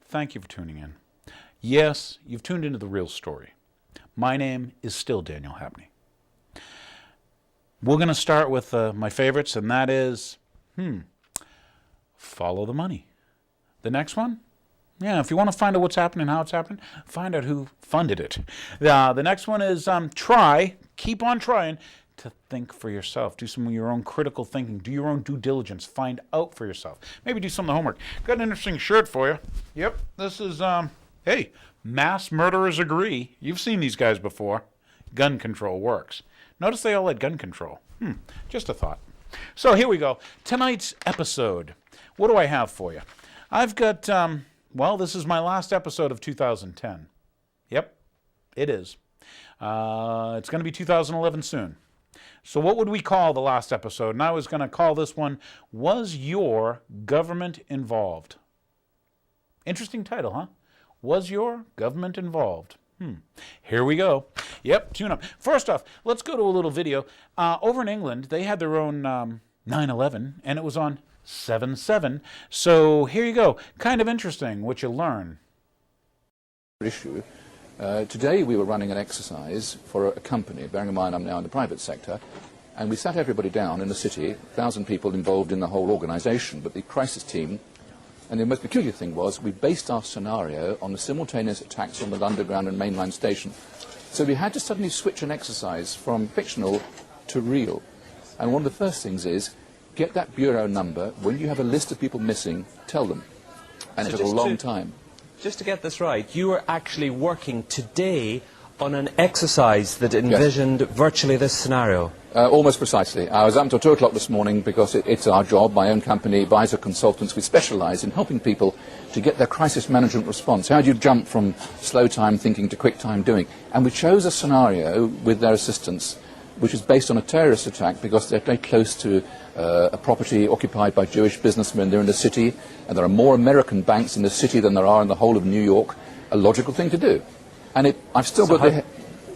Thank you for tuning in. Yes, you've tuned into the real story. My name is still Daniel Habney. We're going to start with my favorites, and that is, follow the money. The next one? Yeah, if you want to find out what's happening, how it's happening, find out who funded it. The next one is keep on trying to think for yourself. Do some of your own critical thinking. Do your own due diligence. Find out for yourself. Maybe do some of the homework. Got an interesting shirt for you. Yep, this is, hey, mass murderers agree. You've seen these guys before. Gun control works. Notice they all had gun control. Just a thought. So here we go. Tonight's episode. What do I have for you? I've got, this is my last episode of 2010. Yep, it is. It's going to be 2011 soon. So what would we call the last episode? And I was going to call this one, Was Your Government Involved? Interesting title, huh? Was your government involved? Here we go. Yep, tune up. First off, let's go to a little video. Over in England, they had their own 9/11, and it was on 7/7. So here you go. Kind of interesting what you learn. Issue. Today we were running an exercise for a company, bearing in mind I'm now in the private sector, and we sat everybody down in the city, 1,000 people involved in the whole organisation, but the crisis team, and the most peculiar thing was we based our scenario on the simultaneous attacks on the Underground and mainline station. So we had to suddenly switch an exercise from fictional to real. And one of the first things is, get that bureau number. When you have a list of people missing, tell them. And it took a long time. Just to get this right, you were actually working today on an exercise that envisioned virtually this scenario. Almost precisely. I was up until 2 o'clock this morning because it's our job, my own company, Advisor Consultants. We specialise in helping people to get their crisis management response. How do you jump from slow time thinking to quick time doing? And we chose a scenario with their assistance which is based on a terrorist attack because they're very close to a property occupied by Jewish businessmen. They're in the city, and there are more American banks in the city than there are in the whole of New York. A logical thing to do. And I've still got the...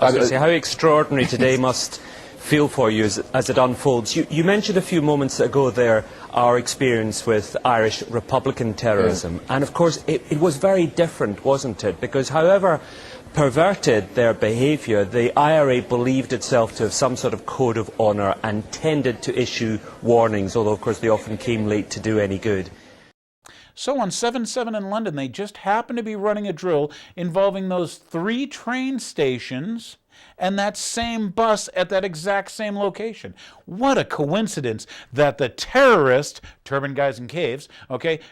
I was going to say, how extraordinary today must feel for you as it unfolds. You mentioned a few moments ago there our experience with Irish Republican terrorism. Yeah. And of course, it was very different, wasn't it? Because however perverted their behaviour, the IRA believed itself to have some sort of code of honour and tended to issue warnings, although of course they often came late to do any good. So on 7/7 in London, they just happened to be running a drill involving those 3 train stations and that same bus at that exact same location. What a coincidence that the terrorist, turban guys in caves,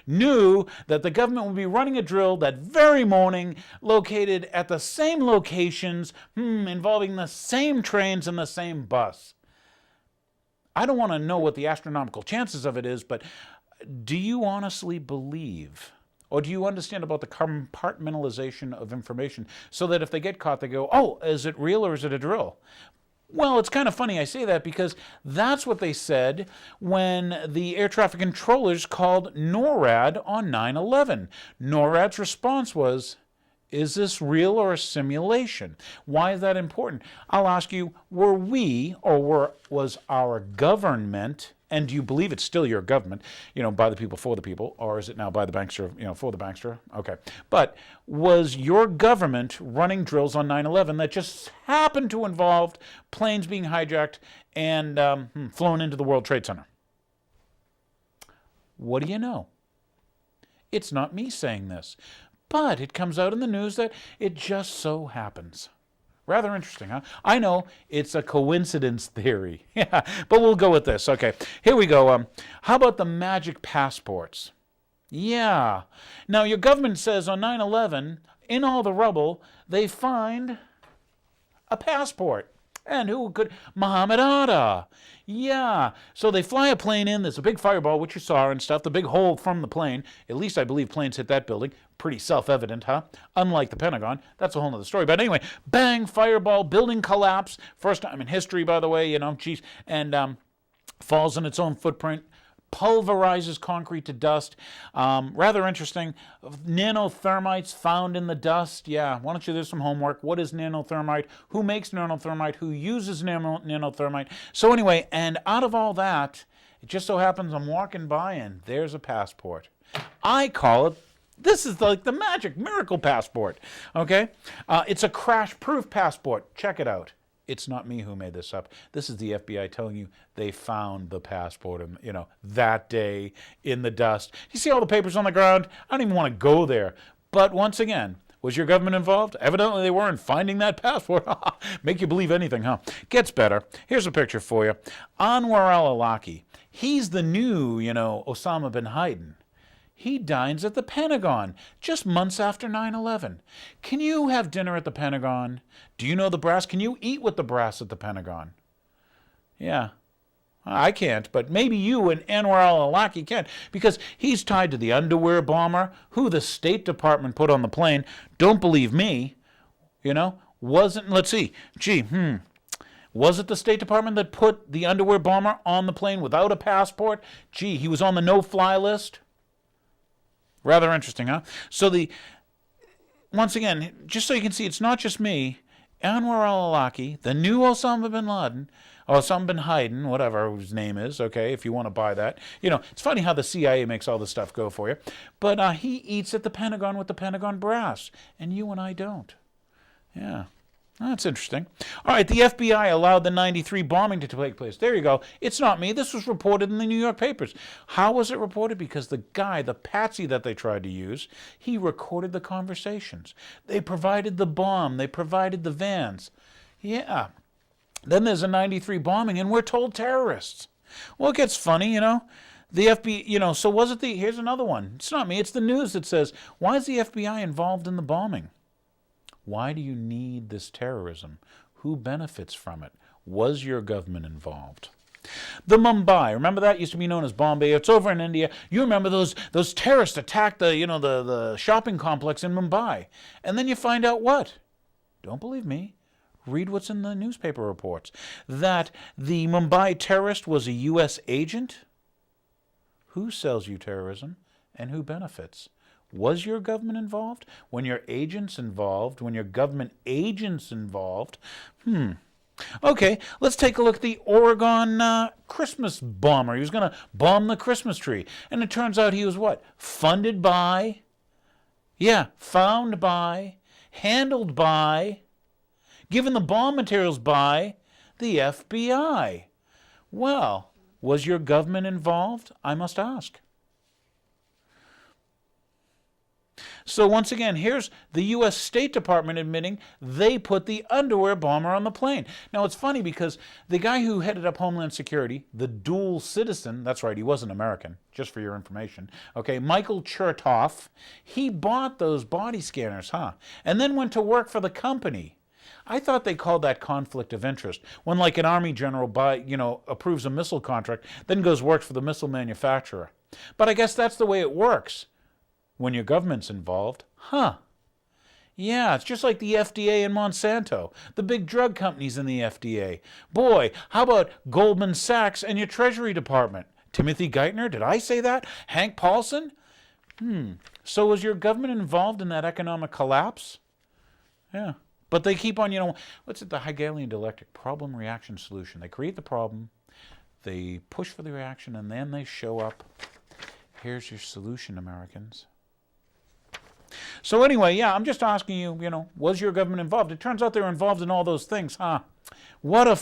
knew that the government would be running a drill that very morning located at the same locations, involving the same trains and the same bus. I don't want to know what the astronomical chances of it is, but do you honestly believe, or do you understand about the compartmentalization of information so that if they get caught, they go, oh, is it real or is it a drill? Well, it's kind of funny I say that because that's what they said when the air traffic controllers called NORAD on 9/11. NORAD's response was, is this real or a simulation? Why is that important? I'll ask you, were we, or was our government, and do you believe it's still your government, by the people, for the people, or is it now by the bankster, for the bankster? Okay. But was your government running drills on 9/11 that just happened to involve planes being hijacked and flown into the World Trade Center? What do you know? It's not me saying this, but it comes out in the news that it just so happens. Rather interesting, huh? I know, it's a coincidence theory. Yeah, but we'll go with this. Okay, here we go. How about the magic passports? Yeah. Now, your government says on 9/11, in all the rubble, they find a passport. And who could? Muhammad Atta. Yeah. So they fly a plane in. There's a big fireball, which you saw and stuff. The big hole from the plane. At least I believe planes hit that building. Pretty self-evident, huh? Unlike the Pentagon. That's a whole other story. But anyway, bang, fireball, building collapse. First time in history, by the way, geez. And falls on its own footprint. Pulverizes concrete to dust. Rather interesting. Nanothermites found in the dust. Yeah, why don't you do some homework? What is nanothermite? Who makes nanothermite? Who uses nanothermite? So anyway, and out of all that, it just so happens I'm walking by and there's a passport. I call it This is like the magic miracle passport, okay? It's a crash-proof passport. Check it out. It's not me who made this up. This is the FBI telling you they found the passport, and that day in the dust. You see all the papers on the ground? I don't even want to go there. But once again, was your government involved? Evidently they were in finding that passport. Make you believe anything, huh? Gets better. Here's a picture for you. Anwar al-Awlaki. He's the new, Osama bin Laden. He dines at the Pentagon just months after 9/11. Can you have dinner at the Pentagon? Do you know the brass? Can you eat with the brass at the Pentagon? Yeah. I can't, but maybe you and Anwar al-Awlaki can, because he's tied to the underwear bomber who the State Department put on the plane. Don't believe me. Wasn't, let's see. Was it the State Department that put the underwear bomber on the plane without a passport? He was on the no-fly list? Rather interesting, huh? So once again, just so you can see, it's not just me. Anwar al-Awlaki, the new Osama bin Laden, Osama bin Laden, whatever his name is, okay, if you want to buy that. It's funny how the CIA makes all this stuff go for you. But he eats at the Pentagon with the Pentagon brass, and you and I don't. Yeah. That's interesting. All right, the FBI allowed the 93 bombing to take place. There you go. It's not me. This was reported in the New York papers. How was it reported? Because the guy, the patsy that they tried to use, he recorded the conversations. They provided the bomb. They provided the vans. Yeah. Then there's a 93 bombing, and we're told terrorists. Well, it gets funny, The FBI, so was it here's another one. It's not me. It's the news that says, why is the FBI involved in the bombing? Why do you need this terrorism? Who benefits from it? Was your government involved? The Mumbai, remember that used to be known as Bombay. It's over in India. You remember those terrorists attacked the shopping complex in Mumbai, and then you find out what? Don't believe me. Read what's in the newspaper reports. That the Mumbai terrorist was a U.S. agent. Who sells you terrorism, and who benefits? Was your government involved? When your agents involved? When your government agents involved? Okay, let's take a look at the Oregon Christmas bomber. He was going to bomb the Christmas tree. And it turns out he was what? Funded by, found by, handled by, given the bomb materials by the FBI. Well, was your government involved? I must ask. So once again, here's the U.S. State Department admitting they put the underwear bomber on the plane. Now, it's funny because the guy who headed up Homeland Security, the dual citizen, that's right, he wasn't American, just for your information, okay, Michael Chertoff, he bought those body scanners, and then went to work for the company. I thought they called that conflict of interest, when like an Army general approves a missile contract, then goes work for the missile manufacturer. But I guess that's the way it works. When your government's involved, Yeah, it's just like the FDA and Monsanto, the big drug companies in the FDA. Boy, how about Goldman Sachs and your Treasury Department? Timothy Geithner, did I say that? Hank Paulson? So was your government involved in that economic collapse? Yeah. But they keep on, what's it, the Hegelian dialectic, problem-reaction solution. They create the problem, they push for the reaction, and then they show up. Here's your solution, Americans. So anyway, I'm just asking you, was your government involved? It turns out they were involved in all those things, What a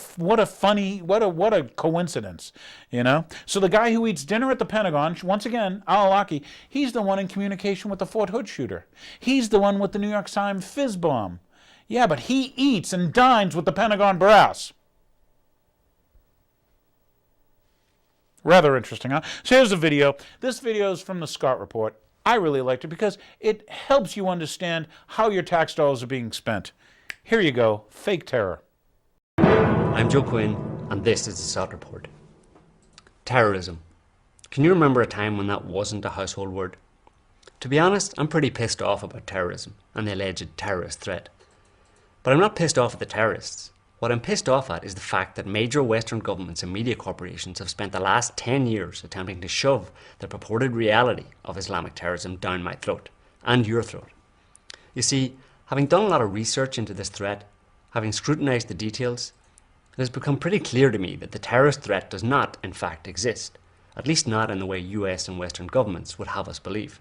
coincidence, So the guy who eats dinner at the Pentagon, once again, al-Awlaki, he's the one in communication with the Fort Hood shooter. He's the one with the New York Times fizz bomb. Yeah, but he eats and dines with the Pentagon brass. Rather interesting, huh? So here's a video. This video is from the Sott Report. I really liked it because it helps you understand how your tax dollars are being spent. Here you go, fake terror. I'm Joe Quinn, and this is the Sott Report. Terrorism. Can you remember a time when that wasn't a household word? To be honest, I'm pretty pissed off about terrorism and the alleged terrorist threat. But I'm not pissed off at the terrorists. What I'm pissed off at is the fact that major Western governments and media corporations have spent the last 10 years attempting to shove the purported reality of Islamic terrorism down my throat, and your throat. You see, having done a lot of research into this threat, having scrutinised the details, it has become pretty clear to me that the terrorist threat does not, in fact, exist, at least not in the way US and Western governments would have us believe.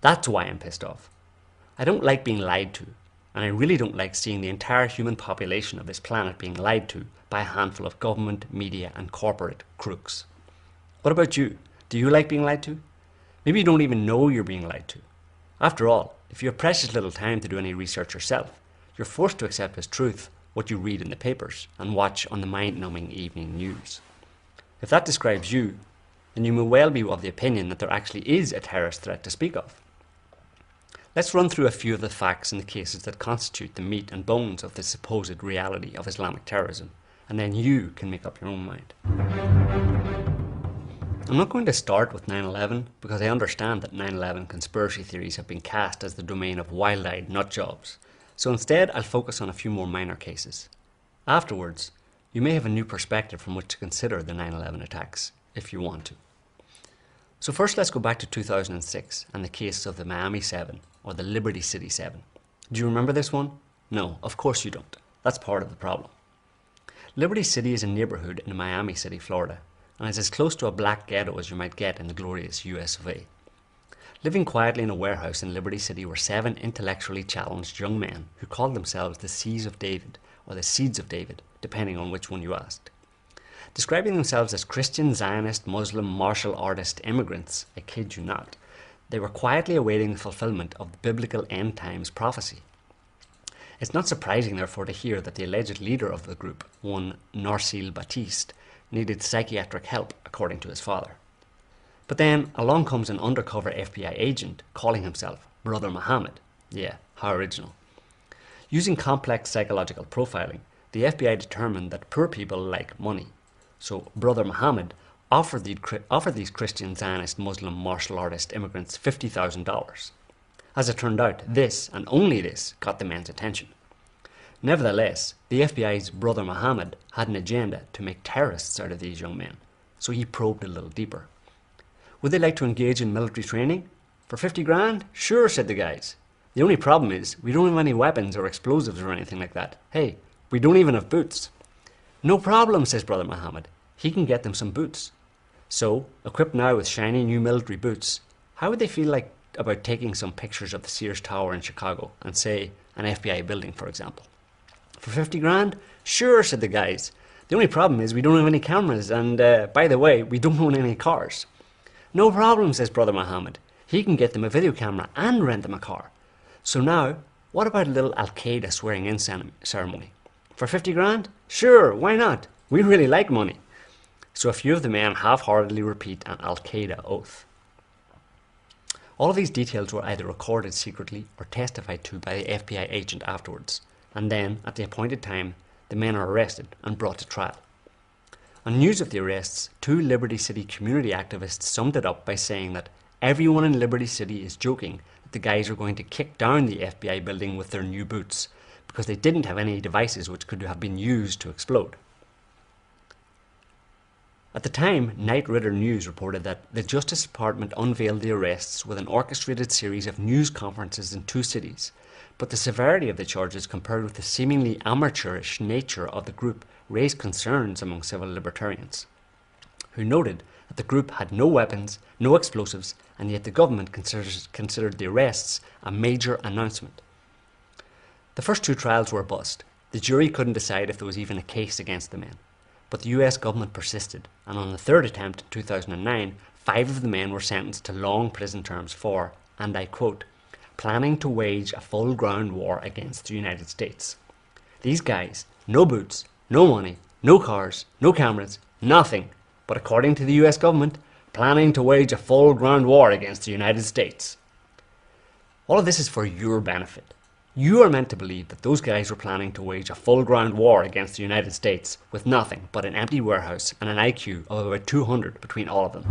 That's why I'm pissed off. I don't like being lied to, and I really don't like seeing the entire human population of this planet being lied to by a handful of government, media and corporate crooks. What about you? Do you like being lied to? Maybe you don't even know you're being lied to. After all, if you have precious little time to do any research yourself, you're forced to accept as truth what you read in the papers and watch on the mind-numbing evening news. If that describes you, then you may well be of the opinion that there actually is a terrorist threat to speak of. Let's run through a few of the facts and the cases that constitute the meat and bones of the supposed reality of Islamic terrorism, and then you can make up your own mind. I'm not going to start with 9/11 because I understand that 9/11 conspiracy theories have been cast as the domain of wild-eyed nutjobs, so instead I'll focus on a few more minor cases. Afterwards, you may have a new perspective from which to consider the 9/11 attacks, if you want to. So first let's go back to 2006 and the case of the Miami 7, or the Liberty City 7. Do you remember this one? No, of course you don't. That's part of the problem. Liberty City is a neighborhood in Miami City, Florida, and is as close to a black ghetto as you might get in the glorious US of A. Living quietly in a warehouse in Liberty City were 7 intellectually challenged young men who called themselves the Seeds of David, or the Seeds of David, depending on which one you asked. Describing themselves as Christian, Zionist, Muslim, martial artist immigrants, I kid you not, they were quietly awaiting the fulfillment of the biblical end times prophecy. It's not surprising, therefore, to hear that the alleged leader of the group, one Narsil Batiste, needed psychiatric help, according to his father. But then along comes an undercover FBI agent calling himself Brother Muhammad. Yeah, how original. Using complex psychological profiling, the FBI determined that poor people like money. So Brother Muhammad offered these Christian, Zionist, Muslim, martial artist immigrants $50,000. As it turned out, this, and only this, got the men's attention. Nevertheless, the FBI's Brother Muhammad had an agenda to make terrorists out of these young men, so he probed a little deeper. Would they like to engage in military training? For 50 grand? Sure, said the guys. The only problem is, we don't have any weapons or explosives or anything like that. Hey, we don't even have boots. No problem, says Brother Muhammad. He can get them some boots. So, equipped now with shiny new military boots, how would they feel about taking some pictures of the Sears Tower in Chicago and, say, an FBI building, for example? For 50 grand? Sure, said the guys. The only problem is we don't have any cameras and, by the way, we don't own any cars. No problem, says Brother Muhammad. He can get them a video camera and rent them a car. So now, what about a little Al-Qaeda swearing-in ceremony? For 50 grand? Sure, why not? We really like money. So a few of the men half-heartedly repeat an Al-Qaeda oath. All of these details were either recorded secretly or testified to by the FBI agent afterwards, and then, at the appointed time, the men are arrested and brought to trial. On news of the arrests, 2 Liberty City community activists summed it up by saying that everyone in Liberty City is joking that the guys are going to kick down the FBI building with their new boots because they didn't have any devices which could have been used to explode. At the time, Knight Ridder News reported that the Justice Department unveiled the arrests with an orchestrated series of news conferences in 2 cities, but the severity of the charges compared with the seemingly amateurish nature of the group raised concerns among civil libertarians, who noted that the group had no weapons, no explosives, and yet the government considered the arrests a major announcement. The first 2 trials were a bust. The jury couldn't decide if there was even a case against the men. But the US government persisted, and on the 3rd attempt in 2009, 5 of the men were sentenced to long prison terms for, and I quote, planning to wage a full ground war against the United States. These guys, no boots, no money, no cars, no cameras, nothing, but according to the US government, planning to wage a full ground war against the United States. All of this is for your benefit. You are meant to believe that those guys were planning to wage a full ground war against the United States with nothing but an empty warehouse and an IQ of about 200 between all of them.